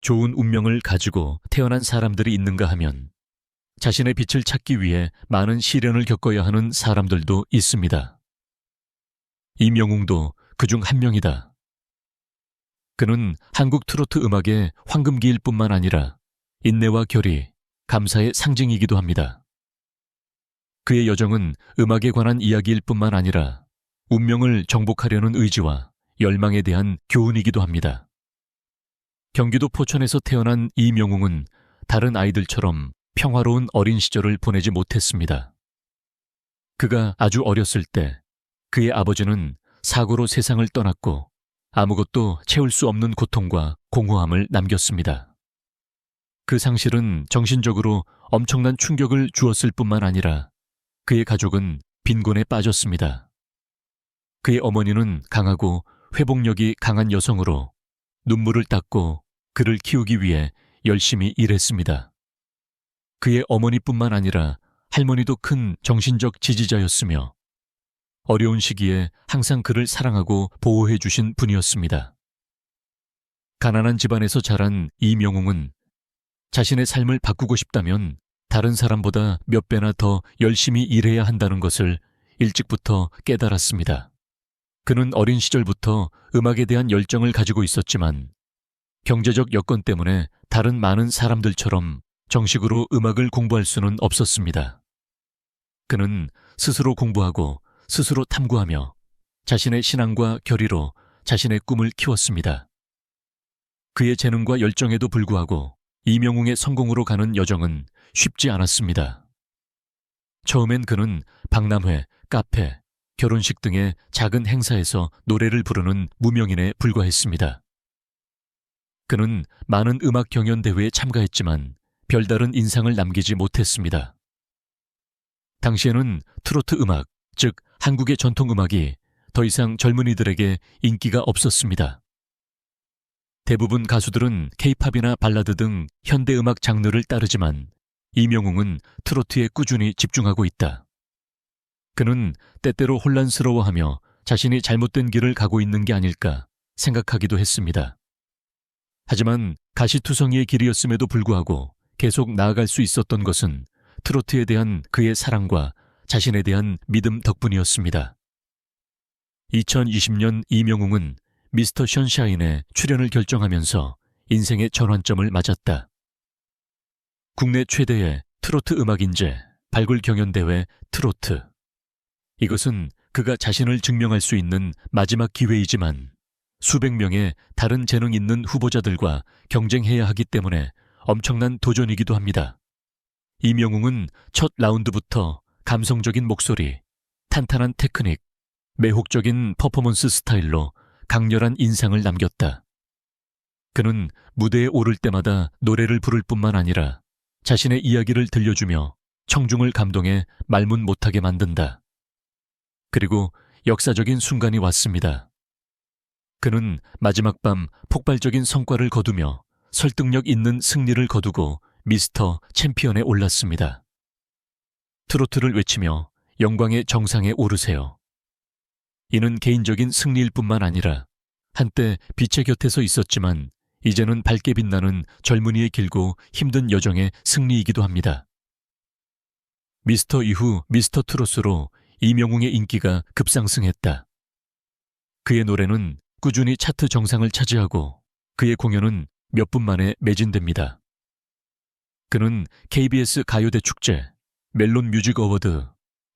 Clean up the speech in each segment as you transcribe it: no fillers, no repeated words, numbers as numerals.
좋은 운명을 가지고 태어난 사람들이 있는가 하면 자신의 빛을 찾기 위해 많은 시련을 겪어야 하는 사람들도 있습니다. 이명웅도 그중 한 명이다. 그는 한국 트로트 음악의 황금기일 뿐만 아니라 인내와 결의, 감사의 상징이기도 합니다. 그의 여정은 음악에 관한 이야기일 뿐만 아니라 운명을 정복하려는 의지와 열망에 대한 교훈이기도 합니다. 경기도 포천에서 태어난 이명웅은 다른 아이들처럼 평화로운 어린 시절을 보내지 못했습니다. 그가 아주 어렸을 때 그의 아버지는 사고로 세상을 떠났고 아무것도 채울 수 없는 고통과 공허함을 남겼습니다. 그 상실은 정신적으로 엄청난 충격을 주었을 뿐만 아니라 그의 가족은 빈곤에 빠졌습니다. 그의 어머니는 강하고 회복력이 강한 여성으로 눈물을 닦고 그를 키우기 위해 열심히 일했습니다. 그의 어머니뿐만 아니라 할머니도 큰 정신적 지지자였으며 어려운 시기에 항상 그를 사랑하고 보호해 주신 분이었습니다. 가난한 집안에서 자란 이명웅은 자신의 삶을 바꾸고 싶다면 다른 사람보다 몇 배나 더 열심히 일해야 한다는 것을 일찍부터 깨달았습니다. 그는 어린 시절부터 음악에 대한 열정을 가지고 있었지만 경제적 여건 때문에 다른 많은 사람들처럼 정식으로 음악을 공부할 수는 없었습니다. 그는 스스로 공부하고 스스로 탐구하며 자신의 신앙과 결의로 자신의 꿈을 키웠습니다. 그의 재능과 열정에도 불구하고 이명웅의 성공으로 가는 여정은 쉽지 않았습니다. 처음엔 그는 박람회, 카페, 결혼식 등의 작은 행사에서 노래를 부르는 무명인에 불과했습니다. 그는 많은 음악 경연 대회에 참가했지만 별다른 인상을 남기지 못했습니다. 당시에는 트로트 음악, 즉 한국의 전통 음악이 더 이상 젊은이들에게 인기가 없었습니다. 대부분 가수들은 케이팝이나 발라드 등 현대음악 장르를 따르지만 이명웅은 트로트에 꾸준히 집중하고 있다. 그는 때때로 혼란스러워하며 자신이 잘못된 길을 가고 있는 게 아닐까 생각하기도 했습니다. 하지만 가시투성이의 길이었음에도 불구하고 계속 나아갈 수 있었던 것은 트로트에 대한 그의 사랑과 자신에 대한 믿음 덕분이었습니다. 2020년 이명웅은 미스터 션샤인에 출연을 결정하면서 인생의 전환점을 맞았다. 국내 최대의 트로트 음악인재 발굴 경연대회 트로트. 이것은 그가 자신을 증명할 수 있는 마지막 기회이지만 수백 명의 다른 재능 있는 후보자들과 경쟁해야 하기 때문에 엄청난 도전이기도 합니다. 이명웅은 첫 라운드부터 감성적인 목소리, 탄탄한 테크닉, 매혹적인 퍼포먼스 스타일로 강렬한 인상을 남겼다. 그는 무대에 오를 때마다 노래를 부를 뿐만 아니라 자신의 이야기를 들려주며 청중을 감동해 말문 못하게 만든다. 그리고 역사적인 순간이 왔습니다. 그는 마지막 밤 폭발적인 성과를 거두며 설득력 있는 승리를 거두고 미스터 챔피언에 올랐습니다. 트로트를 외치며 영광의 정상에 오르세요. 이는 개인적인 승리일 뿐만 아니라 한때 빛의 곁에서 있었지만 이제는 밝게 빛나는 젊은이의 길고 힘든 여정의 승리이기도 합니다. 미스터 이후 미스터 트롯으로 이명웅의 인기가 급상승했다. 그의 노래는 꾸준히 차트 정상을 차지하고 그의 공연은 몇 분 만에 매진됩니다. 그는 KBS 가요대축제, 멜론 뮤직 어워드,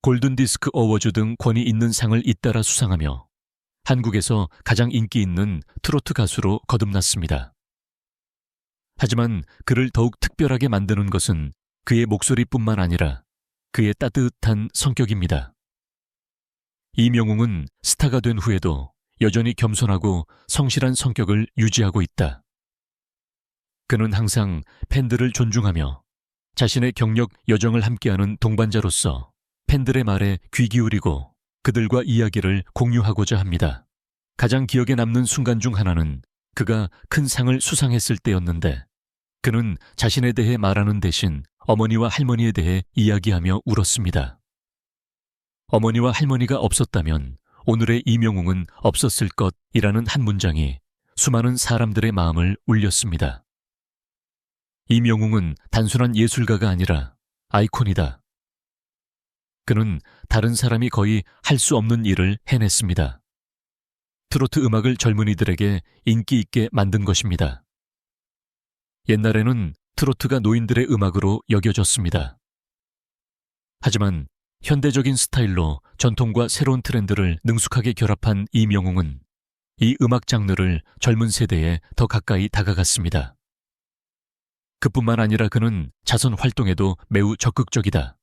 골든디스크 어워즈 등 권위 있는 상을 잇따라 수상하며 한국에서 가장 인기 있는 트로트 가수로 거듭났습니다. 하지만 그를 더욱 특별하게 만드는 것은 그의 목소리뿐만 아니라 그의 따뜻한 성격입니다. 이명웅은 스타가 된 후에도 여전히 겸손하고 성실한 성격을 유지하고 있다. 그는 항상 팬들을 존중하며 자신의 경력 여정을 함께하는 동반자로서 팬들의 말에 귀 기울이고 그들과 이야기를 공유하고자 합니다. 가장 기억에 남는 순간 중 하나는 그가 큰 상을 수상했을 때였는데 그는 자신에 대해 말하는 대신 어머니와 할머니에 대해 이야기하며 울었습니다. 어머니와 할머니가 없었다면 오늘의 이명웅은 없었을 것이라는 한 문장이 수많은 사람들의 마음을 울렸습니다. 이명웅은 단순한 예술가가 아니라 아이콘이다. 그는 다른 사람이 거의 할 수 없는 일을 해냈습니다. 트로트 음악을 젊은이들에게 인기 있게 만든 것입니다. 옛날에는 트로트가 노인들의 음악으로 여겨졌습니다. 하지만 현대적인 스타일로 전통과 새로운 트렌드를 능숙하게 결합한 이명웅은 이 음악 장르를 젊은 세대에 더 가까이 다가갔습니다. 그뿐만 아니라 그는 자선 활동에도 매우 적극적이다.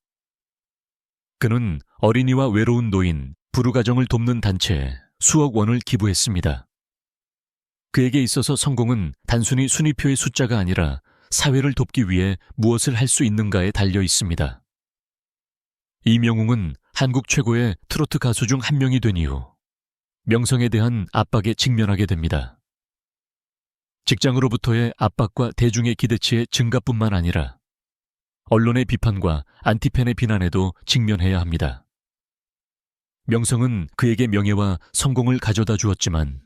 그는 어린이와 외로운 노인, 불우가정을 돕는 단체에 수억 원을 기부했습니다. 그에게 있어서 성공은 단순히 순위표의 숫자가 아니라 사회를 돕기 위해 무엇을 할 수 있는가에 달려 있습니다. 이명웅은 한국 최고의 트로트 가수 중 한 명이 된 이후 명성에 대한 압박에 직면하게 됩니다. 직장으로부터의 압박과 대중의 기대치의 증가뿐만 아니라 언론의 비판과 안티팬의 비난에도 직면해야 합니다. 명성은 그에게 명예와 성공을 가져다 주었지만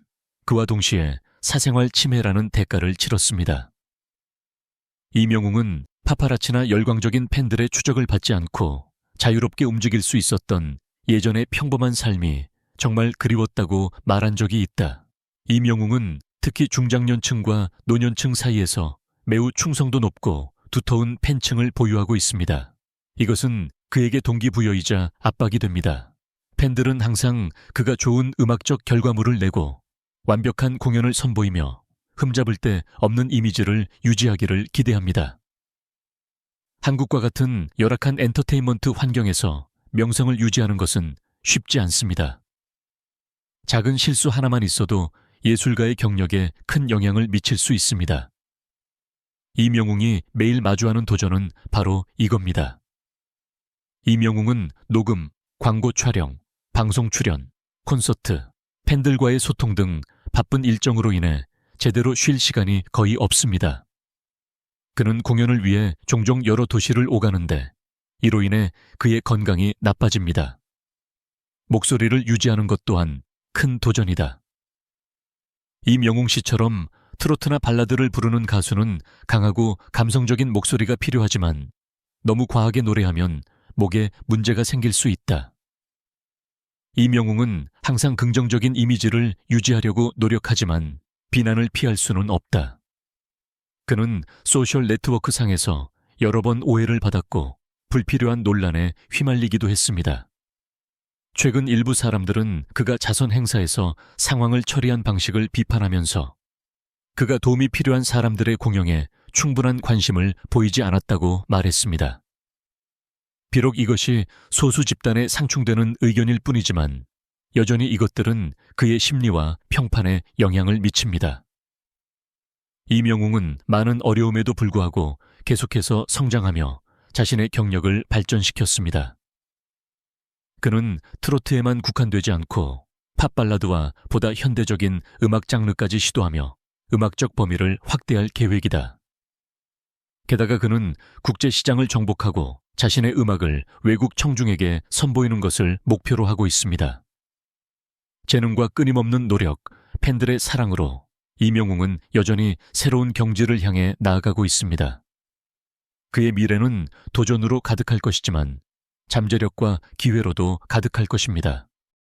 그와 동시에 사생활 침해라는 대가를 치렀습니다. 이명웅은 파파라치나 열광적인 팬들의 추적을 받지 않고 자유롭게 움직일 수 있었던 예전의 평범한 삶이 정말 그리웠다고 말한 적이 있다. 이명웅은 특히 중장년층과 노년층 사이에서 매우 충성도 높고 두터운 팬층을 보유하고 있습니다. 이것은 그에게 동기부여이자 압박이 됩니다. 팬들은 항상 그가 좋은 음악적 결과물을 내고 완벽한 공연을 선보이며 흠잡을 데 없는 이미지를 유지하기를 기대합니다. 한국과 같은 열악한 엔터테인먼트 환경에서 명성을 유지하는 것은 쉽지 않습니다. 작은 실수 하나만 있어도 예술가의 경력에 큰 영향을 미칠 수 있습니다. 이명웅이 매일 마주하는 도전은 바로 이겁니다. 이명웅은 녹음, 광고 촬영, 방송 출연, 콘서트, 팬들과의 소통 등 바쁜 일정으로 인해 제대로 쉴 시간이 거의 없습니다. 그는 공연을 위해 종종 여러 도시를 오가는데 이로 인해 그의 건강이 나빠집니다. 목소리를 유지하는 것 또한 큰 도전이다. 이명웅 씨처럼 트로트나 발라드를 부르는 가수는 강하고 감성적인 목소리가 필요하지만 너무 과하게 노래하면 목에 문제가 생길 수 있다. 이명웅은 항상 긍정적인 이미지를 유지하려고 노력하지만 비난을 피할 수는 없다. 그는 소셜 네트워크 상에서 여러 번 오해를 받았고 불필요한 논란에 휘말리기도 했습니다. 최근 일부 사람들은 그가 자선 행사에서 상황을 처리한 방식을 비판하면서 그가 도움이 필요한 사람들의 공연에 충분한 관심을 보이지 않았다고 말했습니다. 비록 이것이 소수 집단에 상충되는 의견일 뿐이지만 여전히 이것들은 그의 심리와 평판에 영향을 미칩니다. 이명웅은 많은 어려움에도 불구하고 계속해서 성장하며 자신의 경력을 발전시켰습니다. 그는 트로트에만 국한되지 않고 팝발라드와 보다 현대적인 음악 장르까지 시도하며 음악적 범위를 확대할 계획이다. 게다가 그는 국제시장을 정복하고 자신의 음악을 외국 청중에게 선보이는 것을 목표로 하고 있습니다. 재능과 끊임없는 노력, 팬들의 사랑으로 이명웅은 여전히 새로운 경지를 향해 나아가고 있습니다. 그의 미래는 도전으로 가득할 것이지만 잠재력과 기회로도 가득할 것입니다.